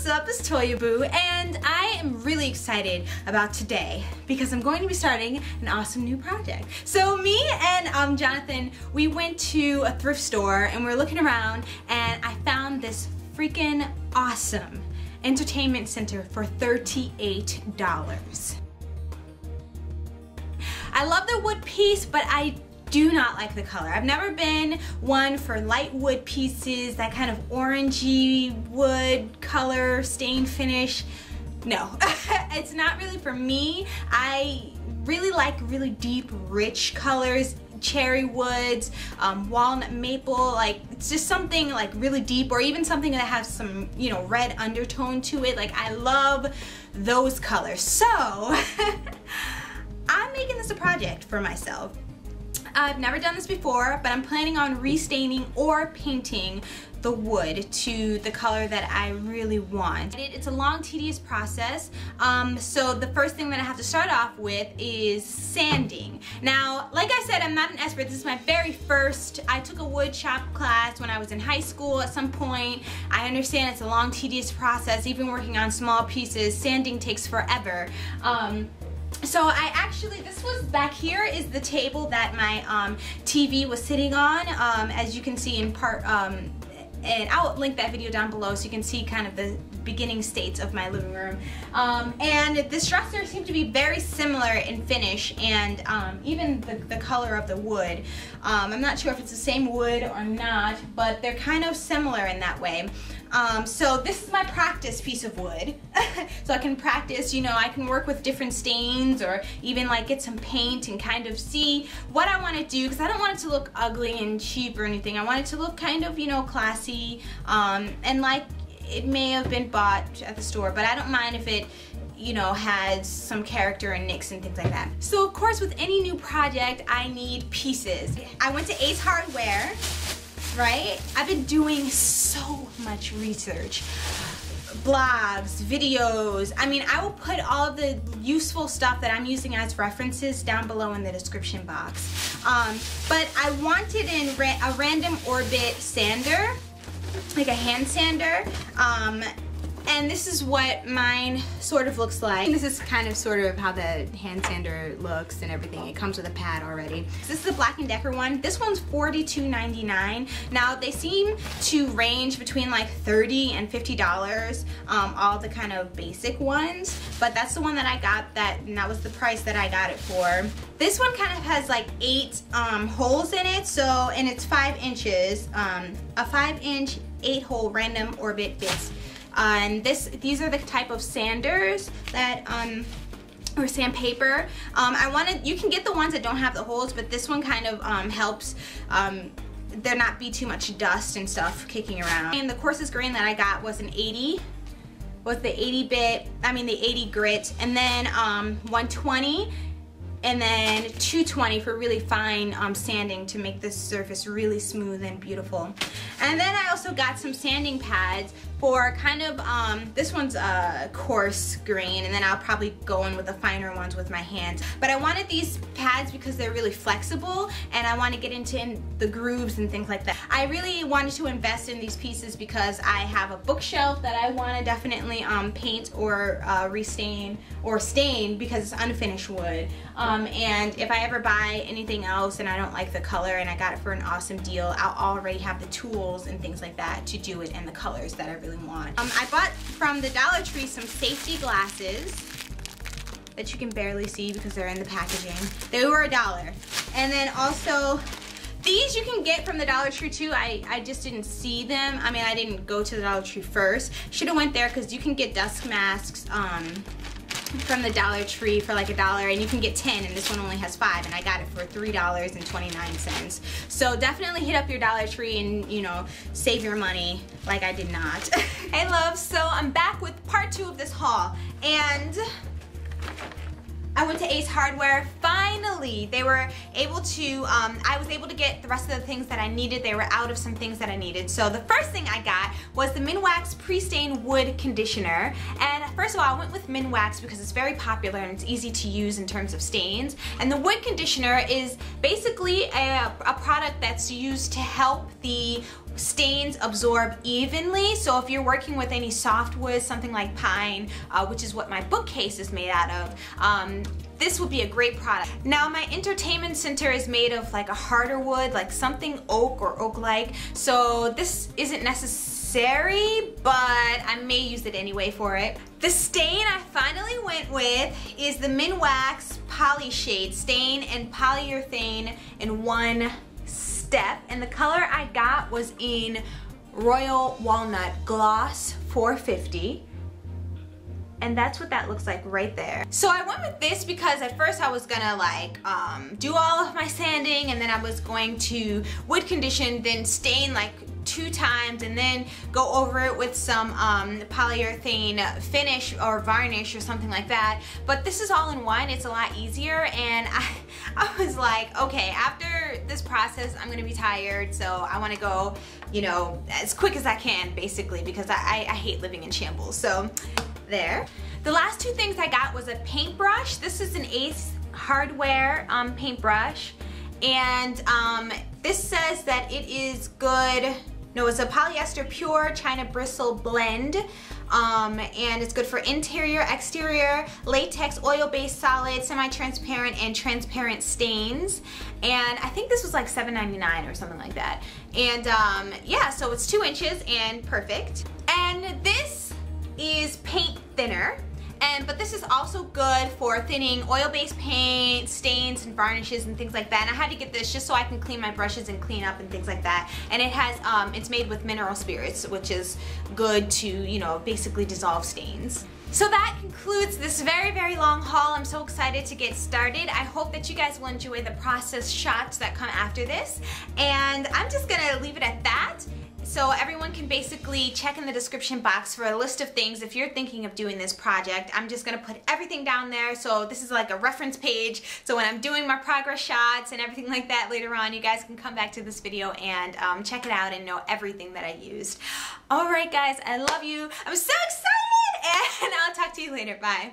what's up? It's Toya Boo, and I am really excited about today because I'm going to be starting an awesome new project. So me and Jonathan, we went to a thrift store and we were looking around and I found this freaking awesome entertainment center for $38. I love the wood piece, but I do not like the color. I've never been one for light wood pieces, that kind of orangey wood color, stain finish. No, it's not really for me. I really like really deep, rich colors, cherry woods, walnut maple, like it's just something like really deep, or even something that has some, you know, red undertone to it. Like I love those colors. So I'm making this a project for myself. I've never done this before, but I'm planning on restaining or painting the wood to the color that I really want. It's a long, tedious process. So the first thing that I have to start off with is sanding. Now, like I said, I'm not an expert. This is my very first. I took a wood shop class when I was in high school at some point. I understand it's a long, tedious process. Even working on small pieces, sanding takes forever. So I actually, this was back here is the table that my TV was sitting on, as you can see in part, and I'll link that video down below so you can see kind of the beginning states of my living room. And this dresser seemed to be very similar in finish and even the color of the wood. I'm not sure if it's the same wood or not, but they're kind of similar in that way. So this is my practice piece of wood. So I can practice, you know, I can work with different stains or even like get some paint and kind of see what I want to do, because I don't want it to look ugly and cheap or anything. I want it to look kind of, you know, classy, and like it may have been bought at the store, but I don't mind if it, you know, has some character and nicks and things like that. So of course with any new project I need pieces. I went to Ace Hardware, right? I've been doing so much research, blogs, videos. I mean, I will put all of the useful stuff that I'm using as references down below in the description box. But I wanted a random orbit sander, like a hand sander. And this is what mine sort of looks like. This is kind of sort of how the hand sander looks and everything. It comes with a pad already. This is the Black & Decker one. This one's $42.99. Now they seem to range between like $30 and $50, all the kind of basic ones. But that's the one that I got, and that was the price that I got it for. This one kind of has like 8 holes in it, so, and it's 5 inches. A 5-inch 8-hole random orbit bits. And these are the type of sanders that, or sandpaper. You can get the ones that don't have the holes, but this one kind of helps there not be too much dust and stuff kicking around. And the coarsest grain that I got was an 80, was the 80 grit, and then 120, and then 220 for really fine sanding to make this surface really smooth and beautiful. And then I also got some sanding pads for kind of, this one's a coarse grain, and then I'll probably go in with the finer ones with my hands. But I wanted these pads because they're really flexible, and I want to get into the grooves and things like that. I really wanted to invest in these pieces because I have a bookshelf that I want to definitely paint or restain or stain because it's unfinished wood. And if I ever buy anything else and I don't like the color and I got it for an awesome deal, I'll already have the tools and things like that to do it in the colors that I really want. I bought from the Dollar Tree some safety glasses that you can barely see because they're in the packaging. They were $1. And then also, these you can get from the Dollar Tree too. I just didn't see them. I mean, I didn't go to the Dollar Tree first. Should have went there because you can get dust masks from the Dollar Tree for like $1, and you can get 10, and this one only has 5, and I got it for $3.29. So definitely hit up your Dollar Tree and, you know, save your money like I did not. Hey loves, so I'm back with part 2 of this haul, and I went to Ace Hardware. Finally, they were able to, I was able to get the rest of the things that I needed. They were out of some things that I needed. So the first thing I got was the Minwax Pre-Stain Wood Conditioner. And first of all, I went with Minwax because it's very popular and it's easy to use in terms of stains. And the wood conditioner is basically a product that's used to help the stains absorb evenly. So if you're working with any soft wood, something like pine, which is what my bookcase is made out of, this would be a great product. Now my entertainment center is made of like a harder wood, like something oak or oak-like. So this isn't necessary, but I may use it anyway for it. The stain I finally went with is the Minwax Polyshade Stain and Polyurethane in one step, and the color I got was in Royal Walnut Gloss 450. And that's what that looks like right there. So I went with this because at first I was gonna like do all of my sanding, and then I was going to wood condition, then stain like 2 times, and then go over it with some polyurethane finish or varnish or something like that. But this is all in one. It's a lot easier, and I was like, okay, after this process I'm gonna be tired, so I want to go, you know, as quick as I can basically, because I hate living in shambles. So there. The last 2 things I got was a paintbrush. This is an Ace Hardware paintbrush, and this says that it is good. No, it's a polyester pure China bristle blend, and it's good for interior, exterior, latex, oil-based, solid, semi-transparent, and transparent stains. And I think this was like $7.99 or something like that. And yeah, so it's 2 inches and perfect. And this is paint thinner. But this is also good for thinning oil-based paint, stains, and varnishes and things like that. And I had to get this just so I can clean my brushes and clean up and things like that. And it has, it's made with mineral spirits, which is good to, you know, basically dissolve stains. So that concludes this very, very long haul. I'm so excited to get started. I hope that you guys will enjoy the process shots that come after this. And I'm just gonna leave it at that. So everyone can basically check in the description box for a list of things if you're thinking of doing this project. I'm just gonna put everything down there, so this is like a reference page. So when I'm doing my progress shots and everything like that later on, you guys can come back to this video and check it out and know everything that I used. Alright guys, I love you. I'm so excited, and I'll talk to you later. Bye.